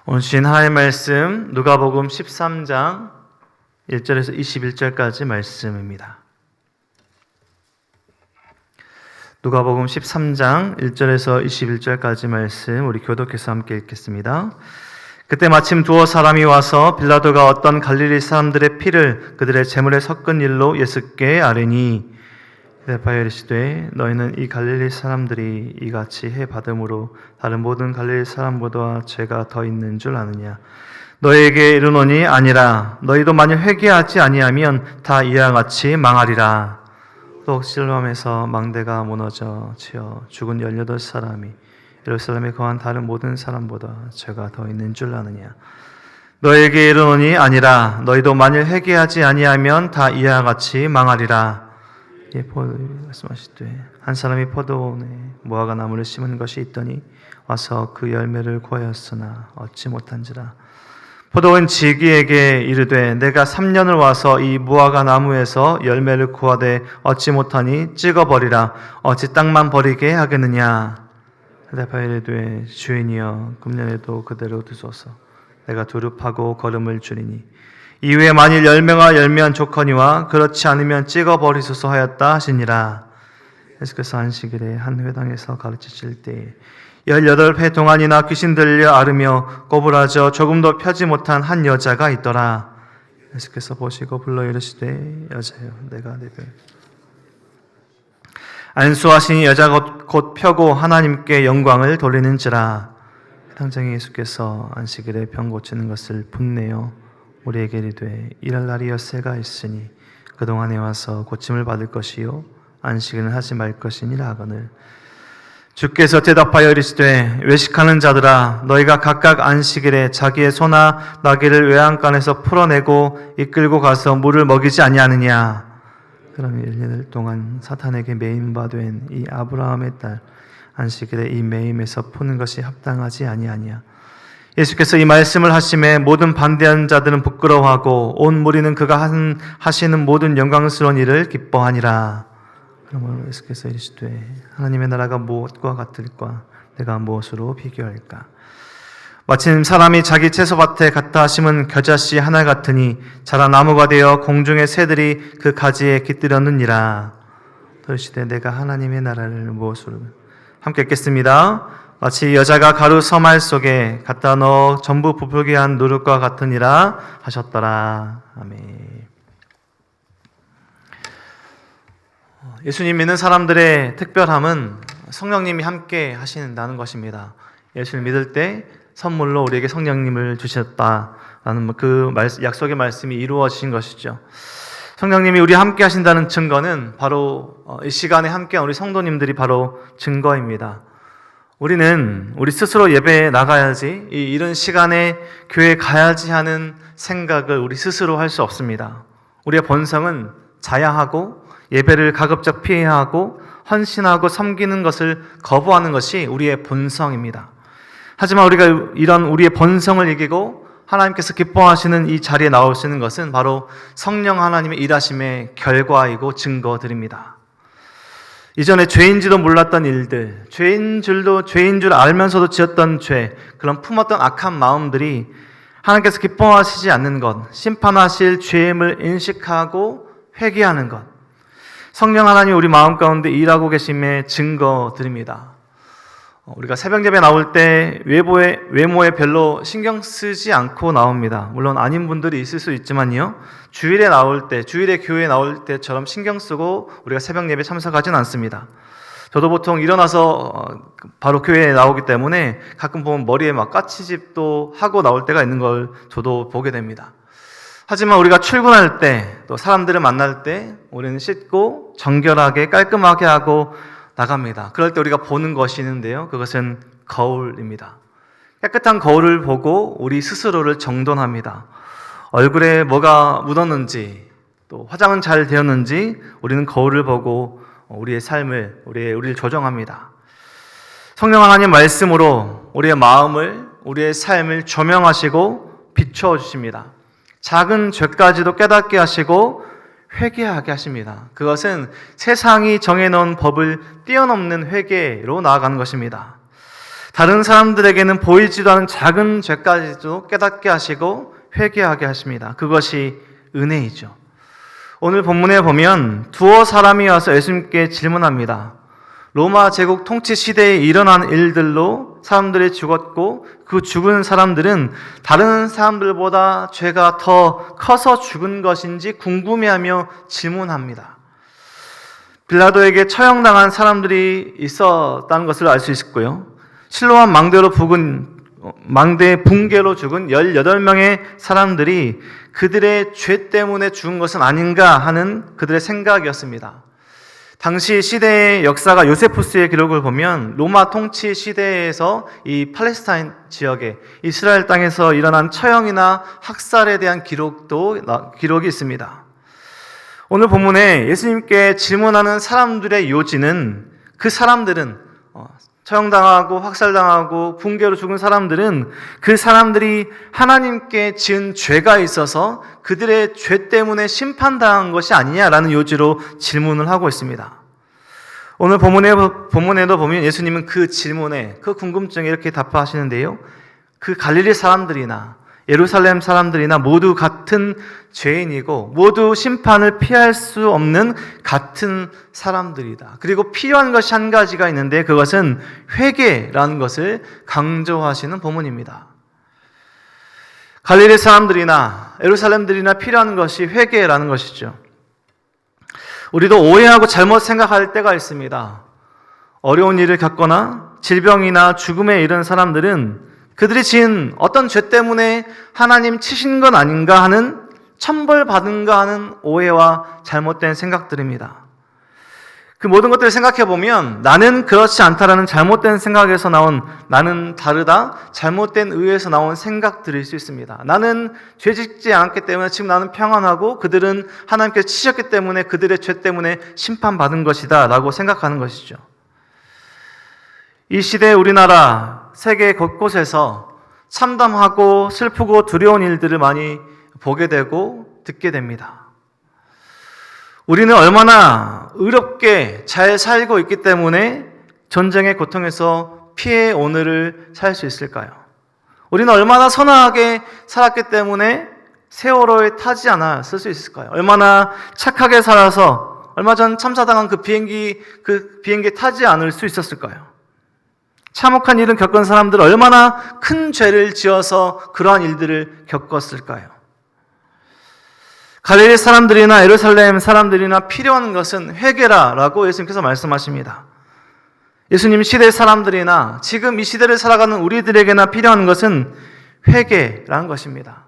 오늘 주신 하나님의 말씀 누가복음 13장 1절에서 21절까지 말씀입니다. 누가복음 13장 1절에서 21절까지 말씀 우리 교독해서 함께 읽겠습니다. 그때 마침 두어 사람이 와서 빌라도가 어떤 갈릴리 사람들의 피를 그들의 제물에 섞은 일로 예수께 아뢰니 대답하여 이르시되 너희는 이 갈릴리 사람들이 이같이 해 받음으로 다른 모든 갈릴리 사람보다 죄가 더 있는 줄 아느냐. 너희에게 이르노니 아니라 너희도 만일 회개하지 아니하면 다 이와 같이 망하리라. 또 실로암에서 망대가 무너져 치어 죽은 18사람이 예루살렘에 거한 다른 모든 사람보다 죄가 더 있는 줄 아느냐. 너희에게 이르노니 아니라 너희도 만일 회개하지 아니하면 다 이와 같이 망하리라. 말씀하시되 한 사람이 포도원에 무화과 나무를 심은 것이 있더니 와서 그 열매를 구하였으나 얻지 못한지라. 포도원 지기에게 이르되 내가 3년을 와서 이 무화과 나무에서 열매를 구하되 얻지 못하니 찍어버리라. 어찌 땅만 버리게 하겠느냐. 대답하여 이르되 주인이여 금년에도 그대로 두소서. 내가 두릅하고 거름을 주리니 이후에 만일 열매가 열면 좋거니와 그렇지 않으면 찍어버리소서 하였다 하시니라. 예수께서 안식일에 한 회당에서 가르치실 때에 18회 동안이나 귀신 들려 앓으며 꼬부라져 조금도 펴지 못한 한 여자가 있더라. 예수께서 보시고 불러 이르시되 여자여 내가 네게 안수하시니 여자가 곧 펴고 하나님께 영광을 돌리는지라. 당장에 예수께서 안식일에 병 고치는 것을 분내어 우리에게 이르되 일할 날이 엿새가 있으니 그동안에 와서 고침을 받을 것이요 안식일은 하지 말 것이니라 하거늘. 주께서 대답하여 이르시되 외식하는 자들아 너희가 각각 안식일에 자기의 소나 나귀를 외양간에서 풀어내고 이끌고 가서 물을 먹이지 아니하느냐. 그럼 1년 동안 사탄에게 매임 바 된 이 아브라함의 딸 안식일에 이 매임에서 푸는 것이 합당하지 아니하냐. 예수께서 이 말씀을 하심에 모든 반대한 자들은 부끄러워하고 온 무리는 그가 하시는 모든 영광스러운 일을 기뻐하니라. 그러므로 예수께서 이르시되 하나님의 나라가 무엇과 같을까? 내가 무엇으로 비교할까? 마침 사람이 자기 채소밭에 갖다 심은 겨자씨 하나 같으니 자라 나무가 되어 공중의 새들이 그 가지에 깃들었느니라. 이르시되 내가 하나님의 나라를 무엇으로? 함께 읽겠습니다. 마치 여자가 가루 서말 속에 갖다 넣어 전부 부풀게 한 누룩과 같으니라 하셨더라. 아멘. 예수님 믿는 사람들의 특별함은 성령님이 함께 하신다는 것입니다. 예수를 믿을 때 선물로 우리에게 성령님을 주셨다라는 그 약속의 말씀이 이루어진 것이죠. 성령님이 우리 함께 하신다는 증거는 바로 이 시간에 함께한 우리 성도님들이 바로 증거입니다. 우리는 우리 스스로 예배에 나가야지, 이런 시간에 교회에 가야지 하는 생각을 우리 스스로 할 수 없습니다. 우리의 본성은 자야하고 예배를 가급적 피해야 하고 헌신하고 섬기는 것을 거부하는 것이 우리의 본성입니다. 하지만 우리가 이런 우리의 본성을 이기고 하나님께서 기뻐하시는 이 자리에 나올 수 있는 것은 바로 성령 하나님의 일하심의 결과이고 증거들입니다. 이전에 죄인지도 몰랐던 일들, 죄인 줄 알면서도 지었던 죄, 그런 품었던 악한 마음들이 하나님께서 기뻐하시지 않는 것, 심판하실 죄임을 인식하고 회개하는 것, 성령 하나님 우리 마음 가운데 일하고 계심의 증거들입니다. 우리가 새벽 예배 나올 때 외모에 별로 신경 쓰지 않고 나옵니다. 물론 아닌 분들이 있을 수 있지만요. 주일에 교회에 나올 때처럼 신경 쓰고 우리가 새벽 예배 참석하진 않습니다. 저도 보통 일어나서 바로 교회에 나오기 때문에 가끔 보면 머리에 막 까치집도 하고 나올 때가 있는 걸 저도 보게 됩니다. 하지만 우리가 출근할 때, 또 사람들을 만날 때 우리는 씻고 정결하게 깔끔하게 하고 나갑니다. 그럴 때 우리가 보는 것이 있는데요. 그것은 거울입니다. 깨끗한 거울을 보고 우리 스스로를 정돈합니다. 얼굴에 뭐가 묻었는지, 또 화장은 잘 되었는지 우리는 거울을 보고 우리의 삶을, 우리를 조정합니다. 성령 하나님 말씀으로 우리의 마음을, 우리의 삶을 조명하시고 비추어 주십니다. 작은 죄까지도 깨닫게 하시고 회개하게 하십니다. 그것은 세상이 정해놓은 법을 뛰어넘는 회개로 나아가는 것입니다. 다른 사람들에게는 보이지도 않은 작은 죄까지도 깨닫게 하시고 회개하게 하십니다. 그것이 은혜이죠. 오늘 본문에 보면 두어 사람이 와서 예수님께 질문합니다. 로마 제국 통치 시대에 일어난 일들로 사람들이 죽었고 그 죽은 사람들은 다른 사람들보다 죄가 더 커서 죽은 것인지 궁금해하며 질문합니다. 빌라도에게 처형당한 사람들이 있었다는 것을 알 수 있고요. 실로암 망대 붕괴로 죽은 18명의 사람들이 그들의 죄 때문에 죽은 것은 아닌가 하는 그들의 생각이었습니다. 당시 시대의 역사가 요세푸스의 기록을 보면 로마 통치 시대에서 이 팔레스타인 지역에 이스라엘 땅에서 일어난 처형이나 학살에 대한 기록이 있습니다. 오늘 본문에 예수님께 질문하는 사람들의 요지는 그 사람들은 처형당하고 학살당하고 붕괴로 죽은 사람들은 그 사람들이 하나님께 지은 죄가 있어서 그들의 죄 때문에 심판당한 것이 아니냐라는 요지로 질문을 하고 있습니다. 오늘 본문에도 보면 예수님은 그 질문에, 그 궁금증에 이렇게 답하시는데요. 그 갈릴리 사람들이나 예루살렘 사람들이나 모두 같은 죄인이고 모두 심판을 피할 수 없는 같은 사람들이다. 그리고 필요한 것이 한 가지가 있는데 그것은 회개라는 것을 강조하시는 본문입니다. 갈릴리 사람들이나 예루살렘들이나 필요한 것이 회개라는 것이죠. 우리도 오해하고 잘못 생각할 때가 있습니다. 어려운 일을 겪거나 질병이나 죽음에 이른 사람들은 그들이 지은 어떤 죄 때문에 하나님 치신 건 아닌가 하는, 천벌받은가 하는 오해와 잘못된 생각들입니다. 그 모든 것들을 생각해 보면 나는 그렇지 않다라는 잘못된 생각에서 나온, 나는 다르다, 잘못된 의에서 나온 생각들일 수 있습니다. 나는 죄 짓지 않았기 때문에 지금 나는 평안하고 그들은 하나님께서 치셨기 때문에 그들의 죄 때문에 심판받은 것이다 라고 생각하는 것이죠. 이 시대의 우리나라, 세계 곳곳에서 참담하고 슬프고 두려운 일들을 많이 보게 되고 듣게 됩니다. 우리는 얼마나 의롭게 잘 살고 있기 때문에 전쟁의 고통에서 피해 오늘을 살 수 있을까요? 우리는 얼마나 선하게 살았기 때문에 세월호에 타지 않았을 수 있을까요? 얼마나 착하게 살아서 얼마 전 참사당한 그 비행기에 타지 않을 수 있었을까요? 참혹한 일을 겪은 사람들 얼마나 큰 죄를 지어서 그러한 일들을 겪었을까요? 갈릴리 사람들이나 예루살렘 사람들이나 필요한 것은 회개라라고 예수님께서 말씀하십니다. 예수님 시대 사람들이나 지금 이 시대를 살아가는 우리들에게나 필요한 것은 회개라는 것입니다.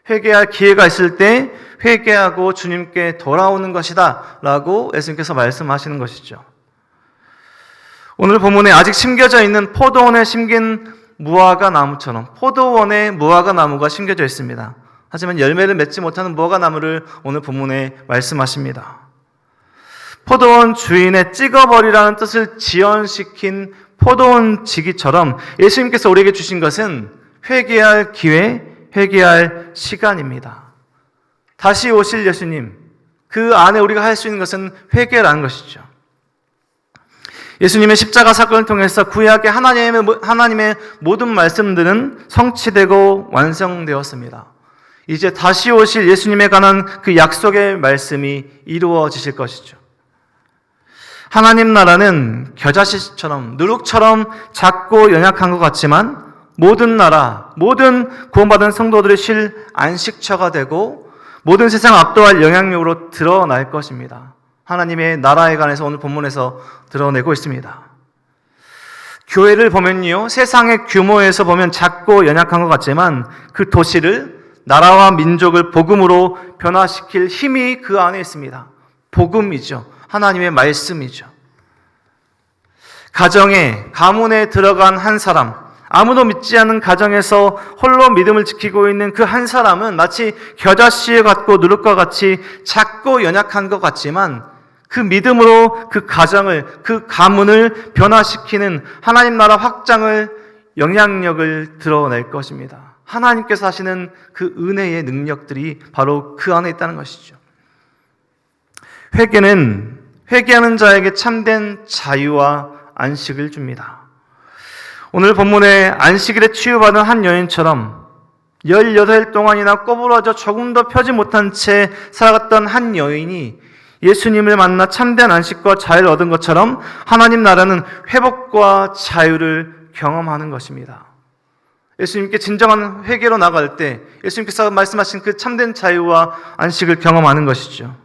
회개할 기회가 있을 때 회개하고 주님께 돌아오는 것이다 라고 예수님께서 말씀하시는 것이죠. 오늘 본문에 아직 심겨져 있는 포도원에 심긴 무화과 나무처럼 포도원에 무화과 나무가 심겨져 있습니다. 하지만 열매를 맺지 못하는 무화과 나무를 오늘 본문에 말씀하십니다. 포도원 주인의 찍어버리라는 뜻을 지연시킨 포도원 지기처럼 예수님께서 우리에게 주신 것은 회개할 기회, 회개할 시간입니다. 다시 오실 예수님, 그 안에 우리가 할 수 있는 것은 회개라는 것이죠. 예수님의 십자가 사건을 통해서 구약의 하나님의 모든 말씀들은 성취되고 완성되었습니다. 이제 다시 오실 예수님에 관한 그 약속의 말씀이 이루어지실 것이죠. 하나님 나라는 겨자씨처럼 누룩처럼 작고 연약한 것 같지만 모든 나라, 모든 구원받은 성도들의 실 안식처가 되고 모든 세상을 압도할 영향력으로 드러날 것입니다. 하나님의 나라에 관해서 오늘 본문에서 드러내고 있습니다. 교회를 보면요, 세상의 규모에서 보면 작고 연약한 것 같지만 그 도시를, 나라와 민족을 복음으로 변화시킬 힘이 그 안에 있습니다. 복음이죠. 하나님의 말씀이죠. 가문에 들어간 한 사람, 아무도 믿지 않는 가정에서 홀로 믿음을 지키고 있는 그 한 사람은 마치 겨자씨 같고 누룩과 같이 작고 연약한 것 같지만 그 믿음으로 그 가정을, 그 가문을 변화시키는 하나님 나라 확장을, 영향력을 드러낼 것입니다. 하나님께서 하시는 그 은혜의 능력들이 바로 그 안에 있다는 것이죠. 회개는 회개하는 자에게 참된 자유와 안식을 줍니다. 오늘 본문에 안식일에 치유받은 한 여인처럼 18일 동안이나 꼬부라져 조금 더 펴지 못한 채 살아갔던 한 여인이 예수님을 만나 참된 안식과 자유를 얻은 것처럼 하나님 나라는 회복과 자유를 경험하는 것입니다. 예수님께 진정한 회개로 나갈 때 예수님께서 말씀하신 그 참된 자유와 안식을 경험하는 것이죠.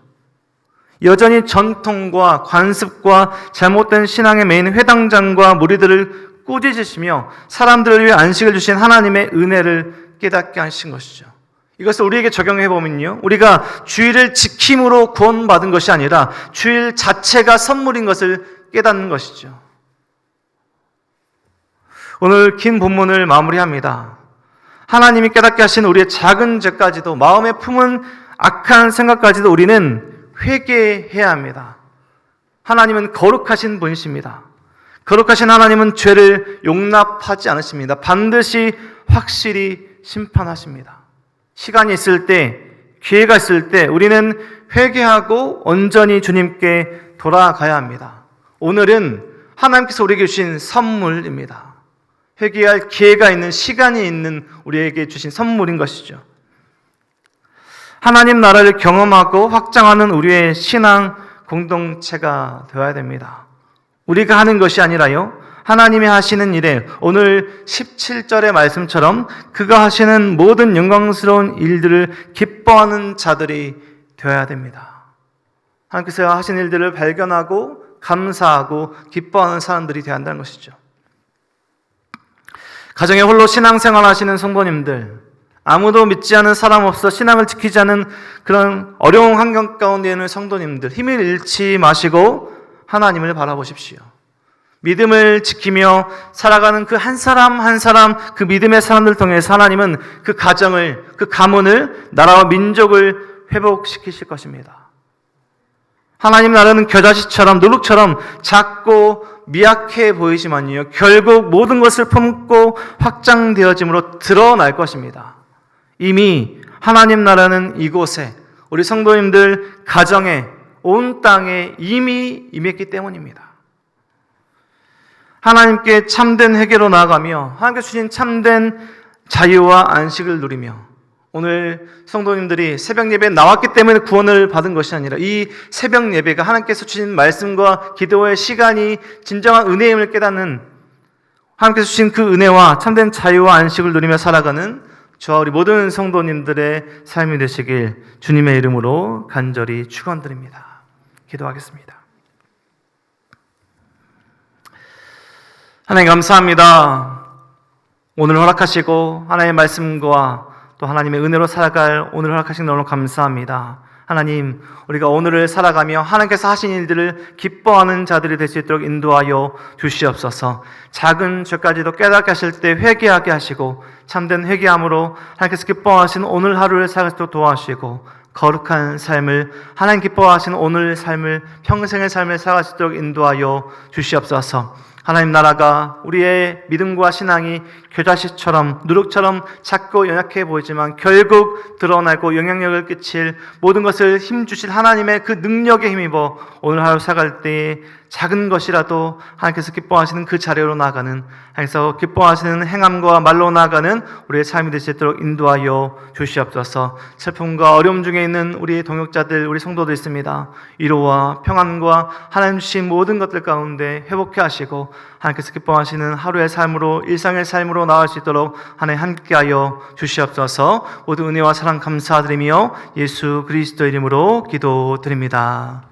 여전히 전통과 관습과 잘못된 신앙에 매인 회당장과 무리들을 꾸짖으시며 사람들을 위해 안식을 주신 하나님의 은혜를 깨닫게 하신 것이죠. 이것을 우리에게 적용해 보면요, 우리가 주일을 지킴으로 구원받은 것이 아니라 주일 자체가 선물인 것을 깨닫는 것이죠. 오늘 긴 본문을 마무리합니다. 하나님이 깨닫게 하신 우리의 작은 죄까지도, 마음에 품은 악한 생각까지도 우리는 회개해야 합니다. 하나님은 거룩하신 분이십니다. 거룩하신 하나님은 죄를 용납하지 않으십니다. 반드시 확실히 심판하십니다. 시간이 있을 때, 기회가 있을 때 우리는 회개하고 온전히 주님께 돌아가야 합니다. 오늘은 하나님께서 우리에게 주신 선물입니다. 회개할 기회가 있는, 시간이 있는 우리에게 주신 선물인 것이죠. 하나님 나라를 경험하고 확장하는 우리의 신앙 공동체가 되어야 됩니다. 우리가 하는 것이 아니라요, 하나님이 하시는 일에 오늘 17절의 말씀처럼 그가 하시는 모든 영광스러운 일들을 기뻐하는 자들이 되어야 됩니다. 하나님께서 하신 일들을 발견하고 감사하고 기뻐하는 사람들이 되어야 한다는 것이죠. 가정에 홀로 신앙생활 하시는 성도님들, 아무도 믿지 않는 사람 없어 신앙을 지키지 않는 그런 어려운 환경 가운데 있는 성도님들, 힘을 잃지 마시고 하나님을 바라보십시오. 믿음을 지키며 살아가는 그 한 사람 한 사람, 그 믿음의 사람들 통해서 하나님은 그 가정을, 그 가문을, 나라와 민족을 회복시키실 것입니다. 하나님 나라는 겨자씨처럼, 누룩처럼 작고 미약해 보이지만요, 결국 모든 것을 품고 확장되어짐으로 드러날 것입니다. 이미 하나님 나라는 이곳에, 우리 성도님들 가정에, 온 땅에 이미 임했기 때문입니다. 하나님께 참된 회개로 나아가며 하나님께 주신 참된 자유와 안식을 누리며, 오늘 성도님들이 새벽 예배에 나왔기 때문에 구원을 받은 것이 아니라 이 새벽 예배가 하나님께서 주신 말씀과 기도의 시간이 진정한 은혜임을 깨닫는, 하나님께서 주신 그 은혜와 참된 자유와 안식을 누리며 살아가는 저와 우리 모든 성도님들의 삶이 되시길 주님의 이름으로 간절히 축원드립니다. 기도하겠습니다. 하나님 감사합니다. 오늘 허락하시고 하나님의 말씀과 또 하나님의 은혜로 살아갈 오늘 허락하신 너무 감사합니다. 하나님, 우리가 오늘을 살아가며 하나님께서 하신 일들을 기뻐하는 자들이 될 수 있도록 인도하여 주시옵소서. 작은 죄까지도 깨닫게 하실 때 회개하게 하시고 참된 회개함으로 하나님께서 기뻐하시는 오늘 하루를 살아갈 수 있도록 도와주시고, 거룩한 삶을, 하나님 기뻐하시는 오늘 삶을, 평생의 삶을 살아갈 수 있도록 인도하여 주시옵소서. 하나님 나라가 우리의 믿음과 신앙이 겨자씨처럼 누룩처럼 작고 연약해 보이지만 결국 드러나고 영향력을 끼칠 모든 것을 힘주실 하나님의 그 능력에 힘입어 오늘 하루 살아갈 때에 작은 것이라도 하나님께서 기뻐하시는 그 자리로 나아가는, 하나님께서 기뻐하시는 행함과 말로 나아가는 우리의 삶이 될 수 있도록 인도하여 주시옵소서. 슬픔과 어려움 중에 있는 우리의 동역자들, 우리 성도들 있습니다. 위로와 평안과 하나님 주신 모든 것들 가운데 회복해 하시고 하나님께서 기뻐하시는 하루의 삶으로, 일상의 삶으로 나아갈 수 있도록 하나님 함께하여 주시옵소서. 모든 은혜와 사랑 감사드리며 예수 그리스도 이름으로 기도드립니다.